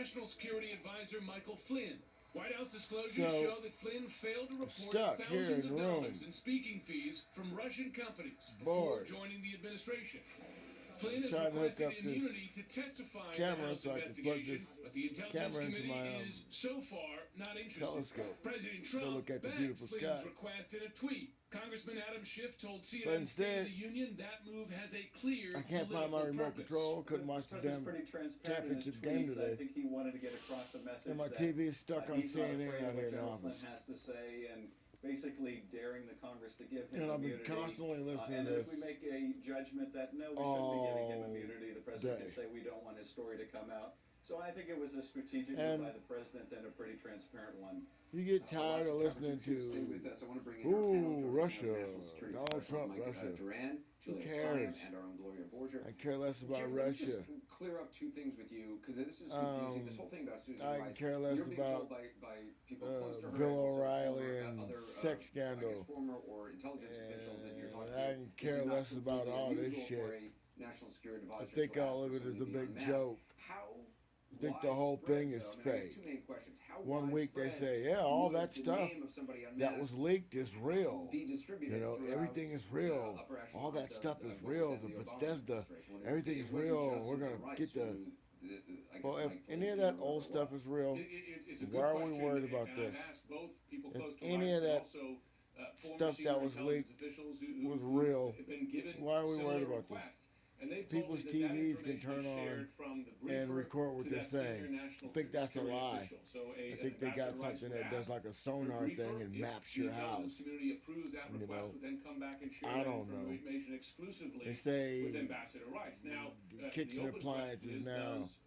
National Security Advisor Michael Flynn. White House disclosures show that Flynn failed to report thousands of dollars in speaking fees from Russian companies before joining the administration. Flynn has requested immunity to testify in the House investigation, but the Intelligence Committee is so far not interested. President Trump backed Flynn's request in a tweet. Congressman Adam Schiff told CNN State of the Union that move has a clear political purpose. Couldn't watch the damn championship game today. I think he wanted to get across a message and my TV is stuck on CNN out here in the office. Has to say, and basically daring the Congress to give him and immunity. I've been constantly listening and to if we make a judgment that no, we shouldn't be giving him immunity, the president can say we don't want his story to come out. So I think it was a strategic move by the president and a pretty transparent one. You get tired of listening to, Russia, Donald Trump, Russia. Duran, Who Julia cares? Klein, and our own Gloria Borger. I care less about Jim, let me Russia. just clear up two things with you, because this is confusing. This whole thing about Susan I Rice. care less You're being about told by people close to her, Bill and also O'Reilly former, and other, sex scandal. I guess former or intelligence officials that you're talking I to. care less about all this shit. For a national security advisor I think to all of ask it for is a something big beyond joke. How I think the whole thing is widespread, though, I mean, I have fake. two main questions. How 1 week they widespread say, yeah, all would that the stuff name of somebody that was unmasked leaked is real. be distributed You know, throughout everything is the real. upper All that echelons stuff of is real. within The Obama Bethesda, administration, when everything it is wasn't real. just We're Susan gonna Rice get the. who, I guess Well, if Mike any of Flynn that or old whoever stuff is real, It's a good why are we question, worried about and this? I've asked both people If close to any Rice, of but that also former stuff senior that was intelligence leaked officials was who real, have been given why are we similar worried about this? requests. And they've People's told me that TVs can information turn is on shared from the and briefer record what to they're that senior saying. national I think that's a security lie. official. So I think they got something that does like a sonar thing and maps your house. Community approves that You request, know, would then come back and share I that don't know. information exclusively They say with Ambassador Rice. Now, kitchen the open appliances question is, now does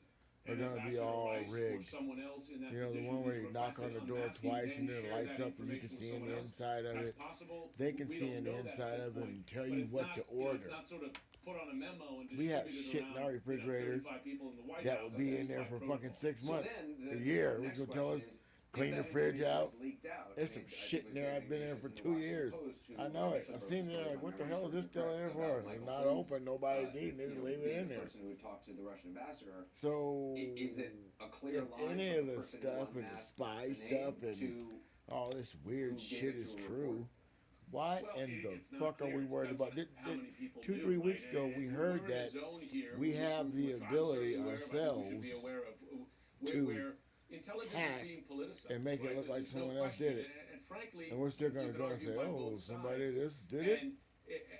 are an gonna be Ambassador all Rice or rigged. someone else in that You know, the position one where who's you knock on the requested door unmasking twice and then then it share lights that up and you can information with see in someone the else? inside of That's it. possible. They can We see don't in the know that at inside this of it point. and tell But you it's what not, to you know, order. it's not sort of put on a memo and We have distributed shit in around, our refrigerator 35 people in the White that House will be under in there spy for protocol. fucking 6 So months, then a the year. next Which will tell us question is, clean the if that fridge information out. was leaked out, There's I some mean, shit in was there. getting I've been in there for issues in 2 the years. Washington Post I to know it. Russia I've seen it. versus Like, what the Putin. hell is this still in there for? About It's Michael not Flynn's, open. Nobody's eating it. you know, Leave it being in the there. person who would talk to the Russian ambassador. So, Is it a clear if line any from of the the person who stuff and the unmasked spy the stuff name and to all this weird who gave shit it is to a true, report? why Well, in the it's not fuck are clear. we It worried depends about? on how many people 2, do, 3 right? weeks ago, And we we're heard in a that zone here we have the which I'm ability certainly aware of, I think we ourselves should be aware of, to where intelligence hack is being politicized, and make it right? look like There's no someone else question. did it. And frankly, and we're still you gonna could go and argue say, by oh, both somebody sides. did it.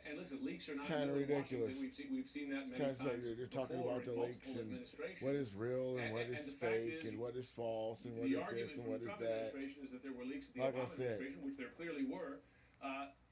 And listen, leaks are not kinda new in ridiculous. Washington. We've seen that It's many kind of times like they're talking before about the in leaks multiple and administrations. what is real and what And is the fact fake is, and what is false and what the is argument this from and what the is Trump that. administration is that there were leaks in the Like I Obama said, administration, which there clearly were.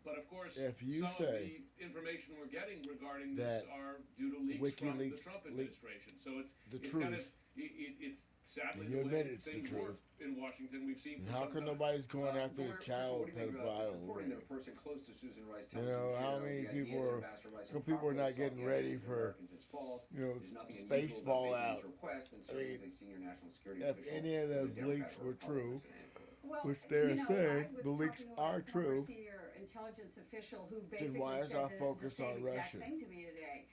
But of course, if you some say of the information we're getting regarding that this are due to leaks from the WikiLeaks Trump leaked administration. So it's the it's truth. kind of it's sadly And you the way admit it's the things truth. work in Washington. We've seen And for how some come time. nobody's going after the What child do you mean about this pedophile reporting that ring? a person close to Susan Rice You tells know, him how shit many out, the idea people that are, Ambassador Rice some people are improperly not sought getting the ready identity of for, Americans is false. you know, There's nothing unusual space about ball making out. these requests and I serving mean, as a senior national security if official any of with a those Democrat leaks or were true, Well, which they're you know, saying I was the leaks talking to a are former true, senior intelligence official who then basically why is said our the focus same on exact Russia? thing to me today.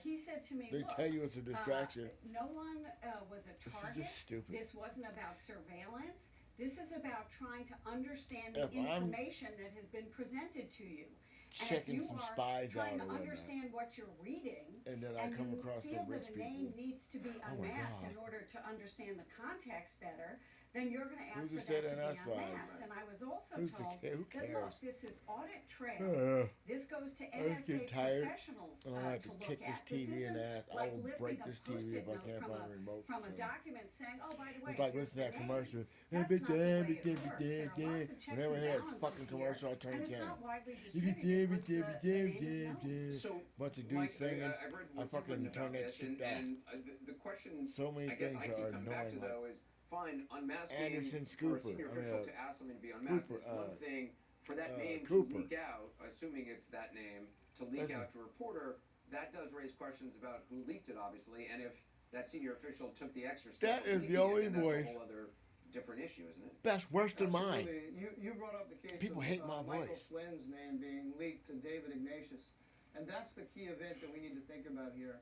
He said to me, They "Look, tell you it's a distraction. no one was a This is target. just stupid. This wasn't about surveillance. This is about trying to understand the If I'm information that has been presented to you. And if checking you some are spies trying out to or whatnot, understand what you're reading, and then I and come you across feel some rich that a name people. needs to be Oh my unmasked God. in order to understand the context better, then you're going to ask Who's for the that to said be spies? unmasked. And I was also Who's the told who that, cares? look, this is audit trail. This goes to I just get NSA tired, professionals and I'm gonna have to to look kick this at. This TV in isn't the ass. I like will lifting break a this TV Post-it if I note can't from find a remote. from a So. document saying, oh, by the way, It's like here's listening to the that name. commercial. That's not the way it works. There are lots of checks Whenever I and hear this balances fucking here, commercial, I turn and the it's channel. not widely You can distributed once the name is known. So, bunch of Mike, dudes singing. I've read I what you've fucking written turn about that this, shit down. and the question So many I guess things I keep are coming back to annoying. though is fine, unmasking Anderson for a Scooper, senior I mean, official to ask something to be unmasked Cooper, is one thing. For that name Cooper. to leak out, assuming it's that name, to leak Listen. out to a reporter, that does raise questions about who leaked it, obviously, and if that senior official took the extra step. That of is the leaking only it, then voice. that's a whole other different issue, isn't it? That's worse than mine. Absolutely. You brought up the case People of hate my Michael voice. Flynn's name being leaked to David Ignatius. And that's the key event that we need to think about here.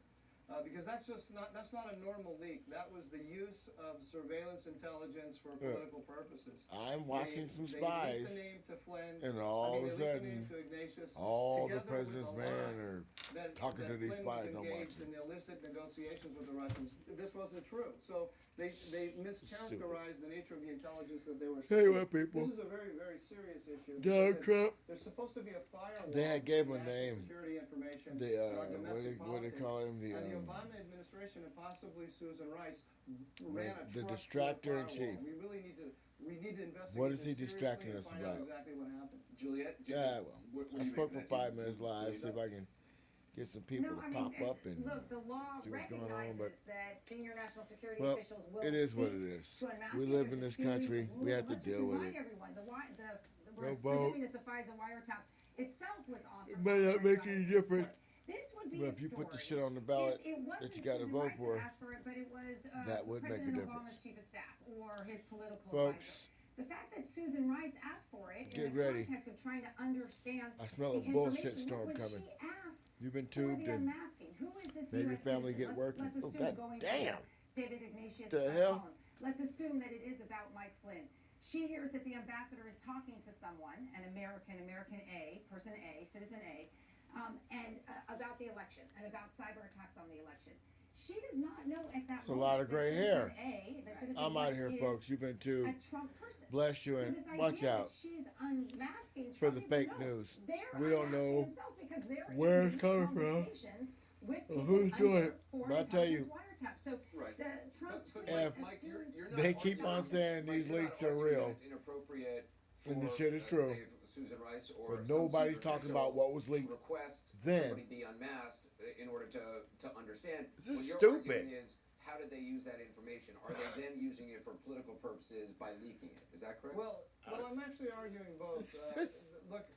because that's not a normal leak. That was the use of surveillance intelligence for political purposes. I'm watching some They spies, linked the name to Flynn, and all of a they linked the name sudden, to Ignatius, all the together with president's the men lie are that talking to these Flynn spies was I'm engaged watching. in illicit negotiations with the Russians. This wasn't true. So they mischaracterized the nature of the intelligence that they were Tell you seeking. what, people. This is a very, very serious issue. Donald because Trump. There's supposed to be a firewall. They had gave him a between national name. Security information. The and our domestic what they call him? politics. And the The Obama administration and possibly Susan Rice ran a the truck distractor in through a chief. firewall. We need to investigate What is he this seriously distracting and us find out about? exactly what happened. Juliet? Yeah, well, what do I you spoke make for of that? 5 minutes live. See if I can get some people No, to I mean, pop up and look, the law see what's going on, recognizes but that senior national security well, officials will it is what seek it is. to unmask We it. live There's in a this series of country. We rules. have to Let's just deal with remind it. everyone, we're Go vote. presuming it's a FISA wiretap itself with Oscar. It may not make any difference. This would be But a if you story. put the shit on the ballot It wasn't that you got to Susan vote Rice for, that asked for it, but it was that would make a President difference. Obama's chief of staff or his political Folks, advisor. The fact that Susan Rice asked for it get in the ready. context of trying to understand I smell the a bullshit information, storm when coming. she asked You've been for tubed the and unmasking, who is this maybe your U.S. family citizen? get working. Let's Oh, assume God going damn. David Ignatius The hell? phone. Let's assume that it is about Mike Flynn. She hears that the ambassador is talking to someone, an American A, person A, citizen A, and about the election and about cyber attacks on the election. She does not know at that It's a moment lot of gray that hair. citizen A, that citizen I'm out of here, is folks. You've been tubed. a Trump person. Bless you So and this watch idea out that she's unmasking for Trump, the even fake though news. they're We don't unmasking know themselves because they're where in it's these coming from conversations with or people who's doing under it. foreign But I tell you, intelligence wiretap. So Right. the Trump But tweet F- Mike, you're not they keep arguing- on saying Mike, these you're not leaks are arguing that real. It's inappropriate And the for, shit is true. say, Susan Rice or But some nobody's senior talking official about what was leaked to request then. somebody be unmasked in order to understand. This is what you're stupid. arguing is, how did they use that information? Are they then using it for political purposes by leaking it? Is that correct? Well, I'm actually arguing both. Look,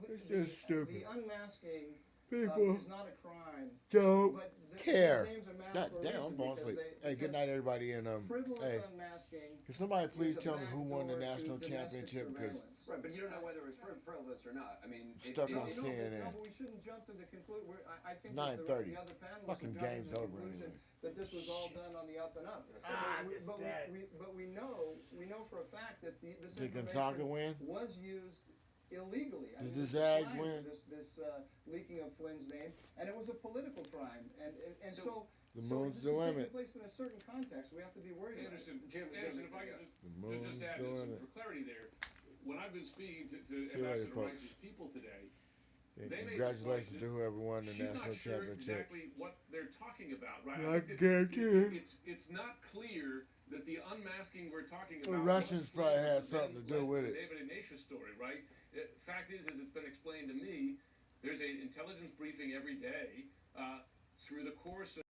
This is stupid. The unmasking People is not a crime. don't But care. these names are masked God for a damn, I'm reason falling because asleep. they- Hey, good because night, everybody. And frivolous hey, unmasking can somebody please is a tell me who won the backdoor to national domestic championship? Because surveillance. right, but you don't know whether it's frivolous or not. I mean, Stuck on No, CNN. but we shouldn't jump to the conclusion. I think 9:30. the other panelists Fucking are jumping game's to the over conclusion anyway. that this was all done on the up and up. But we know for a fact that this Did Gonzaga win? was used illegally. Did the this Zags crime, win? This leaking of Flynn's name, and it was a political crime, and so. The so moon's this the is taking limit. place in a certain context. We have to be worried about it. Anderson, Jim, if I yeah. could The moon's just add the some limit. for clarity there. When I've been speaking to See you later, Ambassador folks. Rice's people today, And they made congratulations the to whoever won the she's national not sure championship. exactly what they're talking about, right? I think that guarantee you. it's not clear that the unmasking we're talking The about. Russians was probably had then something to do led with the it. David Ignatius story, right? Fact is, as it's been explained to me, there's an intelligence briefing every day through the course of